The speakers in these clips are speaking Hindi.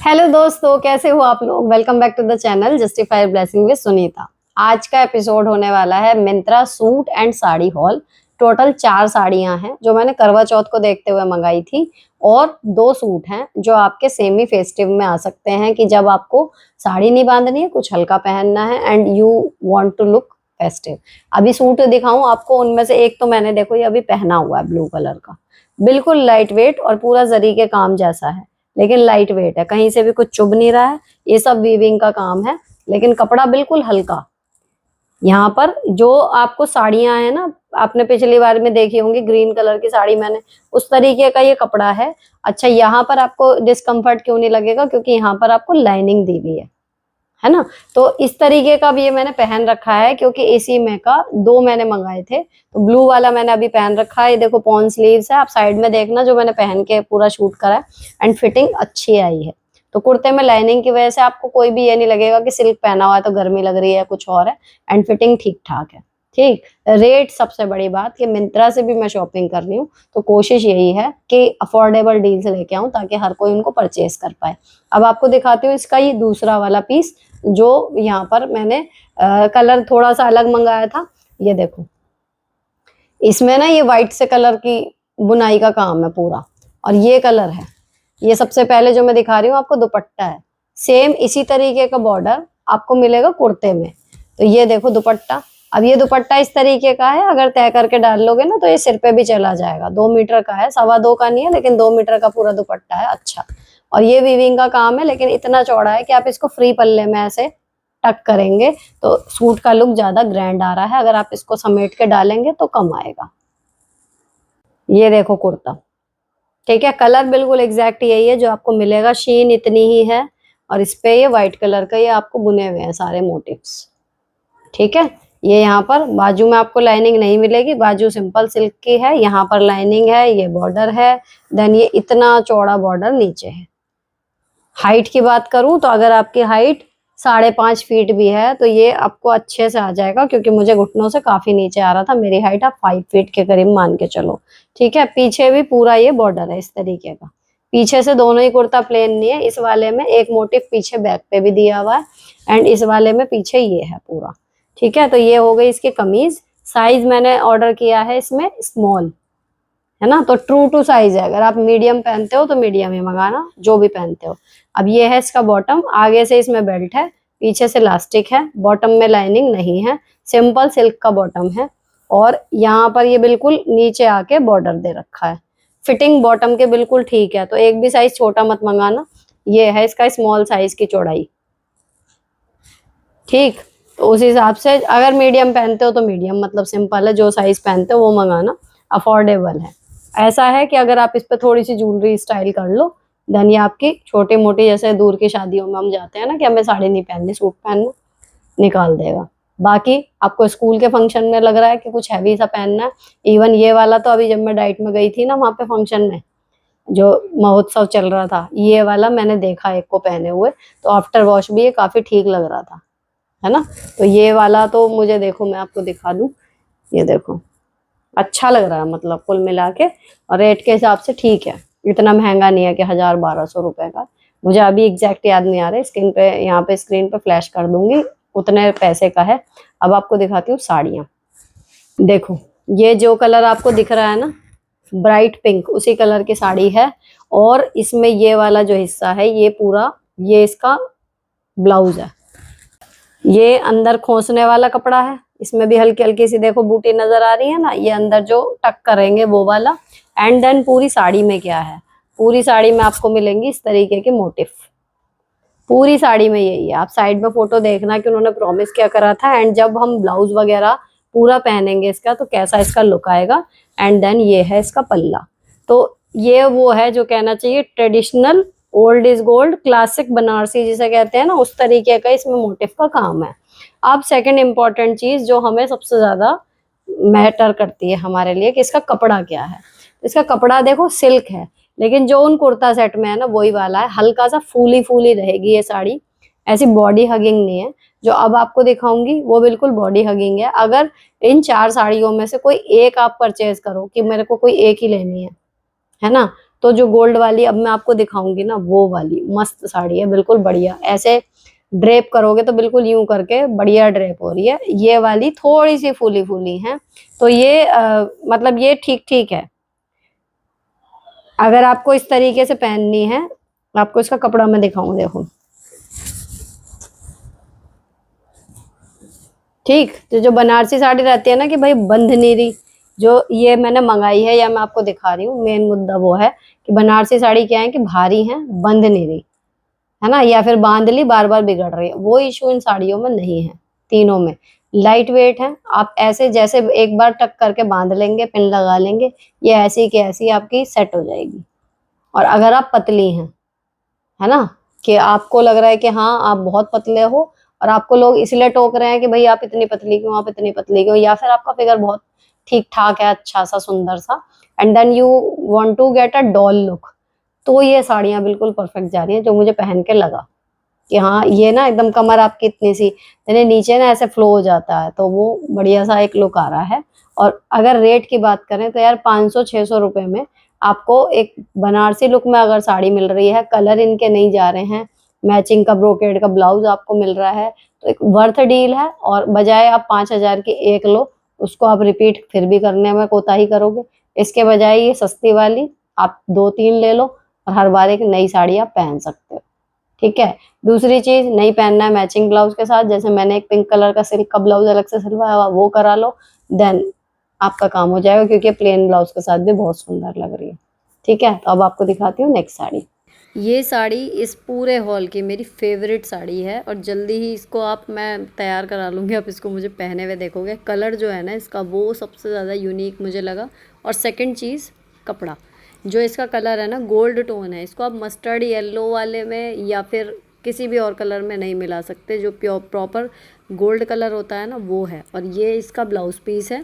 हेलो दोस्तों, कैसे हो आप लोग। Welcome back to the channel justify blessing with Sunita. आज का एपिसोड होने वाला है Myntra suit and sari haul. Total 4 साड़ियां हैं जो मैंने करवा चौथ को देखते हुए मंगाई थी, और 2 सूट हैं जो आपके सेमी फेस्टिव में आ सकते हैं कि जब आपको साड़ी नहीं बांधनी है, कुछ हल्का पहनना है and you want to look festive. अभी सूट दिखाऊं आपको, उनमें से एक तो मैंने देखो ये अभी पहना हुआ है, ब्लू कलर का, बिल्कुल लाइट वेट और पूरा जरी के काम जैसा है, लेकिन लाइट वेट है, कहीं से भी कुछ चुभ नहीं रहा है। ये सब वीविंग का काम है, लेकिन कपड़ा बिल्कुल हल्का। यहाँ पर जो आपको साड़ियां है ना, आपने पिछली बार में देखी होंगी, ग्रीन कलर की साड़ी मैंने, उस तरीके का ये कपड़ा है। अच्छा, यहाँ पर आपको डिस्कम्फर्ट क्यों नहीं लगेगा, क्योंकि यहाँ पर आपको लाइनिंग दी हुई है ना। तो इस तरीके का भी ये मैंने पहन रखा है, क्योंकि इसी में का 2 मैंने मंगाए थे, तो ब्लू वाला मैंने अभी पहन रखा है। ये देखो पॉन स्लीव्स है, आप साइड में देखना, जो मैंने पहन के पूरा शूट करा है, एंड फिटिंग अच्छी आई है। तो कुर्ते में लाइनिंग की वजह से आपको कोई भी ये नहीं लगेगा कि सिल्क पहना हुआ है तो गर्मी लग रही है, कुछ और है। एंड फिटिंग ठीक ठाक है। ठीक रेट, सबसे बड़ी बात कि मिंत्रा से भी मैं शॉपिंग कर रही हूँ, तो कोशिश यही है कि अफोर्डेबल डील से लेके आऊं, ताकि हर कोई उनको परचेज कर पाए। अब आपको दिखाती हूँ इसका ये दूसरा वाला पीस, जो यहाँ पर मैंने कलर थोड़ा सा अलग मंगाया था। ये देखो, इसमें ना ये व्हाइट से कलर की बुनाई का काम है पूरा, और ये कलर है। ये सबसे पहले जो मैं दिखा रही हूँ आपको, दुपट्टा है सेम इसी तरीके का बॉर्डर आपको मिलेगा कुर्ते में। तो ये देखो दुपट्टा। अब ये दुपट्टा इस तरीके का है, अगर तय करके डाल लोगे ना तो ये सिर पे भी चला जाएगा। 2 मीटर का है, 2.25 का नहीं है, लेकिन 2 मीटर का पूरा दुपट्टा है। अच्छा, और ये वीविंग का काम है, लेकिन इतना चौड़ा है कि आप इसको फ्री पल्ले में ऐसे टक करेंगे तो सूट का लुक ज्यादा ग्रैंड आ रहा है। अगर आप इसको समेट के डालेंगे तो कम आएगा। ये देखो कुर्ता, ठीक है, कलर बिल्कुल एग्जैक्ट यही है जो आपको मिलेगा, शीन इतनी ही है, और इस पे ये व्हाइट कलर का ये आपको बुने हुए हैं सारे मोटिव्स। ठीक है, ये यहाँ पर बाजू में आपको लाइनिंग नहीं मिलेगी, बाजू सिंपल सिल्क की है, यहाँ पर लाइनिंग है, ये बॉर्डर है, देन ये इतना चौड़ा बॉर्डर नीचे है। हाइट की बात करूं तो अगर आपकी हाइट 5.5 फीट भी है तो ये आपको अच्छे से आ जाएगा, क्योंकि मुझे घुटनों से काफी नीचे आ रहा था। मेरी हाइट आप 5 फीट के करीब मान के चलो। ठीक है, पीछे भी पूरा ये बॉर्डर है इस तरीके का। पीछे से दोनों ही कुर्ता प्लेन नहीं है, इस वाले में एक मोटिव पीछे बैक पे भी दिया हुआ है, एंड इस वाले में पीछे ये है पूरा। ठीक है, तो ये हो गई इसकी कमीज। साइज मैंने ऑर्डर किया है इसमें स्मॉल, है ना, तो ट्रू टू साइज है। अगर आप मीडियम पहनते हो तो मीडियम ही मंगाना, जो भी पहनते हो। अब ये है इसका बॉटम, आगे से इसमें बेल्ट है, पीछे से इलास्टिक है, बॉटम में लाइनिंग नहीं है, सिंपल सिल्क का बॉटम है, और यहाँ पर ये बिल्कुल नीचे आके बॉर्डर दे रखा है। फिटिंग बॉटम के बिल्कुल ठीक है, तो एक भी साइज छोटा मत मंगाना। ये है इसका स्मॉल साइज की चौड़ाई। ठीक, तो उस हिसाब से अगर मीडियम पहनते हो तो मीडियम, मतलब सिंपल है, जो साइज पहनते हो वो मंगाना, अफोर्डेबल है। ऐसा है कि अगर आप इस पे थोड़ी सी ज्वेलरी स्टाइल कर लो, देन ये आपकी छोटी मोटी, जैसे दूर की शादियों में हम जाते हैं ना कि हमें साड़ी नहीं पहननी, सूट पहनना, निकाल देगा। बाकी आपको स्कूल के फंक्शन में लग रहा है कि कुछ हैवी सा पहनना है, इवन ये वाला तो अभी जब मैं डाइट में गई थी ना, वहां पे फंक्शन में जो महोत्सव चल रहा था, ये वाला मैंने देखा एक को पहने हुए, तो आफ्टर वॉश भी ये काफी ठीक लग रहा था, है ना। तो ये वाला तो मुझे, देखो मैं आपको दिखा दूं, ये देखो अच्छा लग रहा है, मतलब कुल मिला के, और रेट के हिसाब से ठीक है, इतना महंगा नहीं है कि 1000-1200 रुपए का। मुझे अभी एग्जैक्ट याद नहीं आ रहा है, स्क्रीन पे, यहाँ पे स्क्रीन पे फ्लैश कर दूंगी, उतने पैसे का है। अब आपको दिखाती हूँ साड़ियाँ। देखो, ये जो कलर आपको दिख रहा है ना, ब्राइट पिंक, उसी कलर की साड़ी है, और इसमें ये वाला जो हिस्सा है ये पूरा, ये इसका ब्लाउज है। ये अंदर खोसने वाला कपड़ा है, इसमें भी हल्की हल्की सी देखो बूटी नजर आ रही है ना, ये अंदर जो टक करेंगे वो वाला। एंड देन पूरी साड़ी में क्या है, पूरी साड़ी में आपको मिलेंगी इस तरीके के मोटिफ, पूरी साड़ी में यही है। आप साइड में फोटो देखना कि उन्होंने प्रॉमिस क्या करा था, एंड जब हम ब्लाउज वगैरह पूरा पहनेंगे इसका तो कैसा इसका लुक आएगा। एंड देन ये है इसका पल्ला। तो ये वो है जो कहना चाहिए traditional, old is gold, classic Banarasi जिसे कहते हैं ना, उस तरीके का इसमें मोटिफ का काम है। अब सेकंड इंपॉर्टेंट चीज जो हमें सबसे ज्यादा मैटर करती है हमारे लिए, कि इसका कपड़ा क्या है। इसका कपड़ा देखो सिल्क है, लेकिन जो उन कुर्ता सेट में है ना वही वाला है, हल्का सा फूली फूली रहेगी ये साड़ी, ऐसी बॉडी हगिंग नहीं है। जो अब आपको दिखाऊंगी वो बिल्कुल बॉडी हगिंग है। अगर इन 4 साड़ियों में से कोई एक आप परचेज करो कि मेरे को कोई एक ही लेनी है ना, तो जो गोल्ड वाली अब मैं आपको दिखाऊंगी ना, वो वाली मस्त साड़ी है, बिल्कुल बढ़िया। ऐसे ड्रेप करोगे तो बिल्कुल यूं करके बढ़िया ड्रेप हो रही है। ये वाली थोड़ी सी फूली फूली है, तो ये मतलब ये ठीक ठीक है। अगर आपको इस तरीके से पहननी है, आपको इसका कपड़ा मैं दिखाऊं, देखो। ठीक, तो जो बनारसी साड़ी रहती है ना कि भाई बंध नहीं रही, जो ये मैंने मंगाई है या मैं आपको दिखा रही हूँ, मेन मुद्दा वो है कि बनारसी साड़ी क्या है कि भारी है, बंध नहीं रही है ना, या फिर बांध ली बार बार बिगड़ रही है। वो इशू इन साड़ियों में नहीं है। तीनों में लाइट वेट है, आप ऐसे जैसे एक बार टक करके बांध लेंगे, पिन लगा लेंगे, ये ऐसी की ऐसी आपकी सेट हो जाएगी। और अगर आप पतली हैं, है ना, कि आपको लग रहा है कि हाँ आप बहुत पतले हो, और आपको लोग इसलिए टोक रहे हैं कि भाई आप इतनी पतली क्यों, आप इतनी पतली क्यों, या फिर आपका फिगर बहुत ठीक ठाक है, अच्छा सा सुंदर सा, and then you want to get a doll look, तो ये साड़ियां बिल्कुल परफेक्ट जा रही हैं। जो मुझे पहन के लगा कि हाँ ये ना एकदम कमर आपकी इतनी सी यानी नीचे ना ऐसे फ्लो हो जाता है, तो वो बढ़िया सा एक लुक आ रहा है। और अगर रेट की बात करें तो यार 500-600 रुपए में आपको एक बनारसी लुक में अगर साड़ी मिल रही है, कलर इनके नहीं जा रहे हैं, मैचिंग का ब्रोकेड का ब्लाउज आपको मिल रहा है, तो एक वर्थ डील है। और बजाय आप 5,000 की एक लो, उसको आप रिपीट फिर भी करने में कोताही करोगे, इसके बजाय ये सस्ती वाली आप 2-3 ले लो, और हर बार एक नई साड़ी आप पहन सकते हो। ठीक है। दूसरी चीज, नहीं पहनना है मैचिंग ब्लाउज के साथ, जैसे मैंने एक पिंक कलर का सिल्क का ब्लाउज अलग से सिलवाया हुआ, वो करा लो, देन आपका काम हो जाएगा, क्योंकि प्लेन ब्लाउज के साथ भी बहुत सुंदर लग रही है। ठीक है, तो अब आपको दिखाती हूँ नेक्स्ट साड़ी। ये साड़ी इस पूरे हॉल की मेरी फेवरेट साड़ी है, और जल्दी ही इसको आप मैं तैयार करा लूँगी, आप इसको मुझे पहने हुए देखोगे। कलर जो है ना इसका, वो सबसे ज़्यादा यूनिक मुझे लगा। और सेकंड चीज़, कपड़ा, जो इसका कलर है ना गोल्ड टोन है, इसको आप मस्टर्ड येलो वाले में या फिर किसी भी और कलर में नहीं मिला सकते। जो प्योर प्रॉपर गोल्ड कलर होता है ना, वो है। और ये इसका ब्लाउज पीस है,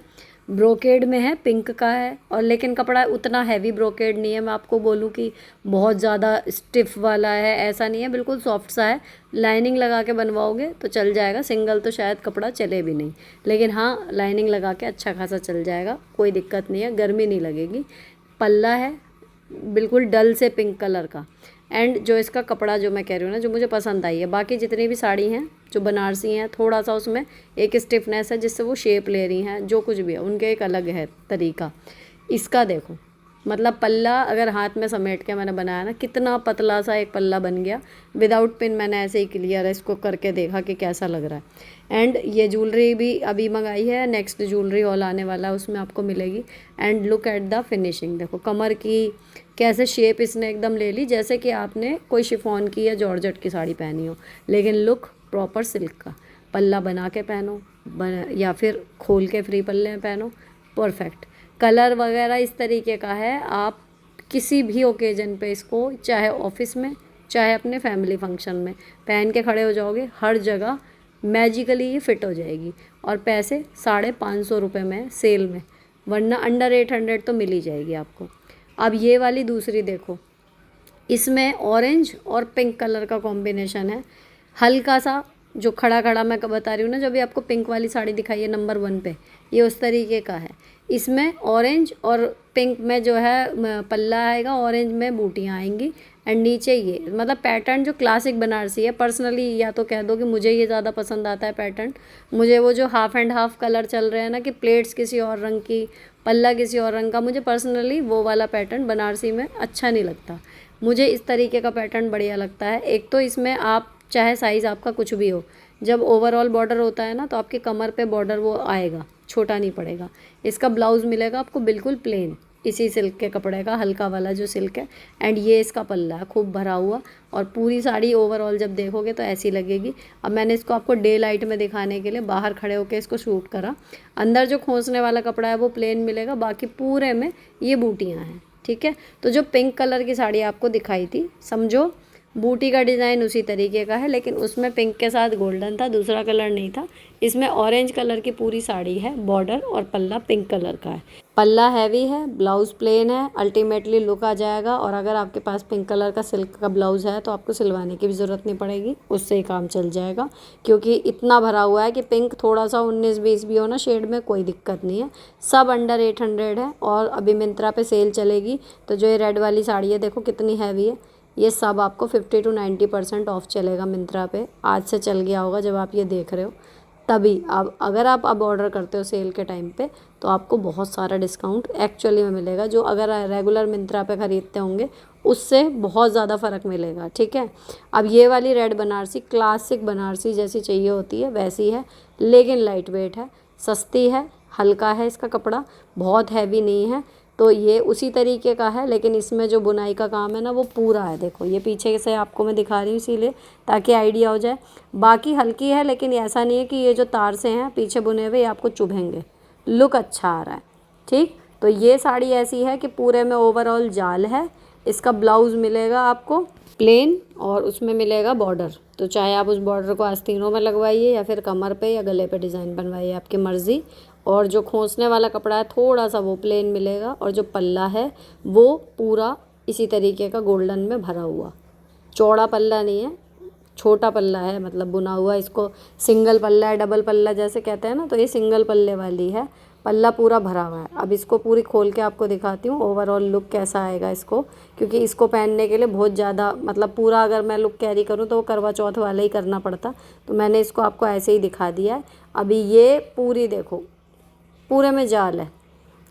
ब्रोकेड में है, पिंक का है। और लेकिन कपड़ा उतना हैवी ब्रोकेड नहीं है, मैं आपको बोलूँ कि बहुत ज़्यादा स्टिफ वाला है, ऐसा नहीं है, बिल्कुल सॉफ्ट सा है। लाइनिंग लगा के बनवाओगे तो चल जाएगा, सिंगल तो शायद कपड़ा चले भी नहीं, लेकिन हाँ लाइनिंग लगा के अच्छा खासा चल जाएगा, कोई दिक्कत नहीं है, गर्मी नहीं लगेगी। पल्ला है बिल्कुल डल से पिंक कलर का। एंड जो इसका कपड़ा जो मैं कह रही हूँ ना, जो मुझे पसंद आई है, बाकी जितनी भी साड़ी हैं जो बनारसी हैं, थोड़ा सा उसमें एक स्टिफनेस है जिससे वो शेप ले रही हैं, जो कुछ भी है उनके एक अलग है तरीका। इसका देखो, मतलब पल्ला अगर हाथ में समेट के मैंने बनाया ना, कितना पतला सा एक पल्ला बन गया विदाउट पिन। मैंने ऐसे ही क्लियर है इसको करके देखा कि कैसा लग रहा है। एंड ये ज्वेलरी भी अभी मंगाई है, नेक्स्ट ज्वेलरी हॉल आने वाला है उसमें आपको मिलेगी। And look at the finishing, देखो कमर की कैसे शेप इसने एकदम ले ली, जैसे कि आपने कोई शिफॉन की या जॉर्जेट की साड़ी पहनी हो, लेकिन लुक प्रॉपर सिल्क का। पल्ला बना के पहनो, या फिर खोल के फ्री पल्ले में पहनो, परफेक्ट। कलर वगैरह इस तरीके का है, आप किसी भी ओकेजन पे इसको, चाहे ऑफिस में चाहे अपने फैमिली फंक्शन में पहन के खड़े हो जाओगे, हर जगह मैजिकली ये फिट हो जाएगी। और पैसे 550 रुपये में सेल में, वरना अंडर 800 तो मिल ही जाएगी आपको। अब ये वाली दूसरी देखो, इसमें ऑरेंज और पिंक कलर का कॉम्बिनेशन है, हल्का सा जो खड़ा खड़ा मैं बता रही हूँ ना, जो भी आपको पिंक वाली साड़ी दिखाई है नंबर 1 पे, ये उस तरीके का है। इसमें ऑरेंज और पिंक में जो है पल्ला आएगा, ऑरेंज में बूटियाँ आएंगी, एंड नीचे ये मतलब पैटर्न जो क्लासिक बनारसी है। पर्सनली या तो कह दो कि मुझे ये ज़्यादा पसंद आता है पैटर्न। मुझे वो जो हाफ एंड हाफ कलर चल रहे हैं ना, कि प्लेट्स किसी और रंग की, पल्ला किसी और रंग का, मुझे पर्सनली वो वाला पैटर्न बनारसी में अच्छा नहीं लगता। मुझे इस तरीके का पैटर्न बढ़िया लगता है। एक तो इसमें आप चाहे साइज़ आपका कुछ भी हो, जब ओवरऑल बॉर्डर होता है ना, तो आपके कमर पे बॉर्डर वो आएगा, छोटा नहीं पड़ेगा। इसका ब्लाउज़ मिलेगा आपको बिल्कुल प्लेन, इसी सिल्क के कपड़े का, हल्का वाला जो सिल्क है। एंड ये इसका पल्ला है खूब भरा हुआ, और पूरी साड़ी ओवरऑल जब देखोगे तो ऐसी लगेगी। अब मैंने इसको आपको डे लाइट में दिखाने के लिए बाहर खड़े होकर इसको शूट करा। अंदर जो खोसने वाला कपड़ा है वो प्लेन मिलेगा, बाकी पूरे में ये बूटियाँ हैं। ठीक है, तो जो पिंक कलर की साड़ी आपको दिखाई थी, समझो बूटी का डिज़ाइन उसी तरीके का है, लेकिन उसमें पिंक के साथ गोल्डन था, दूसरा कलर नहीं था। इसमें ऑरेंज कलर की पूरी साड़ी है, बॉर्डर और पल्ला पिंक कलर का है। पल्ला हैवी है, ब्लाउज प्लेन है, अल्टीमेटली लुक आ जाएगा। और अगर आपके पास पिंक कलर का सिल्क का ब्लाउज है तो आपको सिलवाने की भी ज़रूरत नहीं पड़ेगी, उससे ही काम चल जाएगा, क्योंकि इतना भरा हुआ है कि पिंक थोड़ा सा 19-20 भी हो ना शेड में, कोई दिक्कत नहीं है। सब अंडर 800 है। और अभी मिंत्रा पे सेल चलेगी, तो जो ये रेड वाली साड़ी है देखो कितनी हैवी है, ये सब आपको 50 to 90% ऑफ चलेगा मिंत्रा पे। आज से चल गया होगा जब आप ये देख रहे हो तभी। अब अगर आप अब ऑर्डर करते हो सेल के टाइम पे तो आपको बहुत सारा डिस्काउंट एक्चुअली में मिलेगा, जो अगर रेगुलर मिंत्रा पे ख़रीदते होंगे उससे बहुत ज़्यादा फ़र्क मिलेगा, ठीक है। अब ये वाली रेड बनारसी क्लासिक बनारसी जैसी चाहिए होती है वैसी है, लेकिन लाइट वेट है, सस्ती है, हल्का है, इसका कपड़ा बहुत हैवी नहीं है। तो ये उसी तरीके का है, लेकिन इसमें जो बुनाई का काम है ना वो पूरा है। देखो ये पीछे से आपको मैं दिखा रही हूँ इसीलिए, ताकि आइडिया हो जाए। बाकी हल्की है, लेकिन ऐसा नहीं है कि ये जो तार से हैं पीछे बुने हुए ये आपको चुभेंगे, लुक अच्छा आ रहा है, ठीक। तो ये साड़ी ऐसी है कि पूरे में ओवरऑल जाल है। इसका ब्लाउज़ मिलेगा आपको प्लेन और उसमें मिलेगा बॉर्डर, तो चाहे आप उस बॉर्डर को आस्तीनों में लगवाइए या फिर कमर पे या गले पे डिज़ाइन बनवाइए, आपकी मर्ज़ी। और जो खोसने वाला कपड़ा है थोड़ा सा वो प्लेन मिलेगा, और जो पल्ला है वो पूरा इसी तरीके का गोल्डन में भरा हुआ, चौड़ा पल्ला नहीं है, छोटा पल्ला है, मतलब बुना हुआ। इसको सिंगल पल्ला है, डबल पल्ला जैसे कहते हैं ना, तो ये सिंगल पल्ले वाली है, पल्ला पूरा भरा हुआ है। अब इसको पूरी खोल के आपको दिखाती हूँ ओवरऑल लुक कैसा आएगा इसको, क्योंकि इसको पहनने के लिए बहुत ज़्यादा, मतलब पूरा अगर मैं लुक कैरी करूँ तो वो करवा चौथ वाला ही करना पड़ता, तो मैंने इसको आपको ऐसे ही दिखा दिया है। अभी ये पूरी देखो पूरे में जाल है,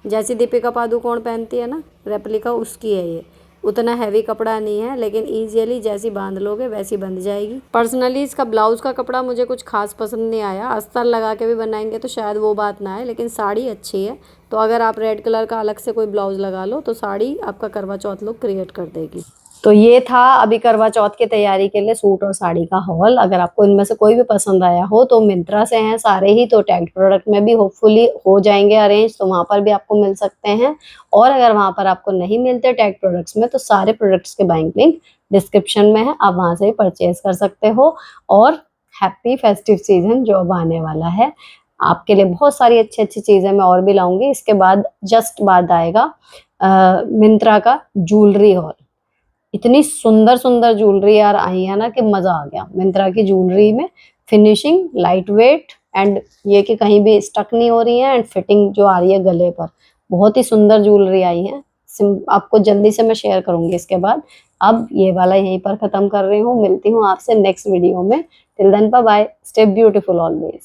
जैसी दीपिका पादुकोण पहनती है ना रेप्लिका, उसकी है ये। उतना हैवी कपड़ा नहीं है, लेकिन ईजियली जैसी बांध लोगे वैसी बंध जाएगी। पर्सनली इसका ब्लाउज़ का कपड़ा मुझे कुछ खास पसंद नहीं आया, अस्तर लगा के भी बनाएंगे तो शायद वो बात ना आए, लेकिन साड़ी अच्छी है। तो अगर आप रेड कलर का अलग से कोई ब्लाउज़ लगा लो तो साड़ी आपका करवा चौथ लुक क्रिएट कर देगी। तो ये था अभी करवा चौथ की तैयारी के लिए सूट और साड़ी का हॉल। अगर आपको इनमें से कोई भी पसंद आया हो तो मिंत्रा से हैं सारे ही, तो टैग प्रोडक्ट में भी होपफुली हो जाएंगे अरेंज, तो वहां पर भी आपको मिल सकते हैं। और अगर वहां पर आपको नहीं मिलते टैग प्रोडक्ट्स में, तो सारे प्रोडक्ट्स के बाइंग लिंक डिस्क्रिप्शन में है, आप वहां से ही परचेज कर सकते हो। और हैप्पी फेस्टिव सीजन जो अब आने वाला है, आपके लिए बहुत सारी अच्छी अच्छी चीजें मैं और भी लाऊंगी। इसके बाद जस्ट बाद आएगा मिंत्रा का ज्वेलरी हॉल। इतनी सुंदर सुंदर ज्वेलरी यार आई है ना कि मजा आ गया। मिंत्रा की ज्वेलरी में फिनिशिंग, लाइट वेट, एंड ये कि कहीं भी स्टक नहीं हो रही है, एंड फिटिंग जो आ रही है गले पर, बहुत ही सुंदर ज्वेलरी आई है। आपको जल्दी से मैं शेयर करूंगी इसके बाद। अब ये वाला यहीं पर खत्म कर रही हूँ, मिलती हूँ आपसे नेक्स्ट वीडियो में। Till then bye bye, stay beautiful always.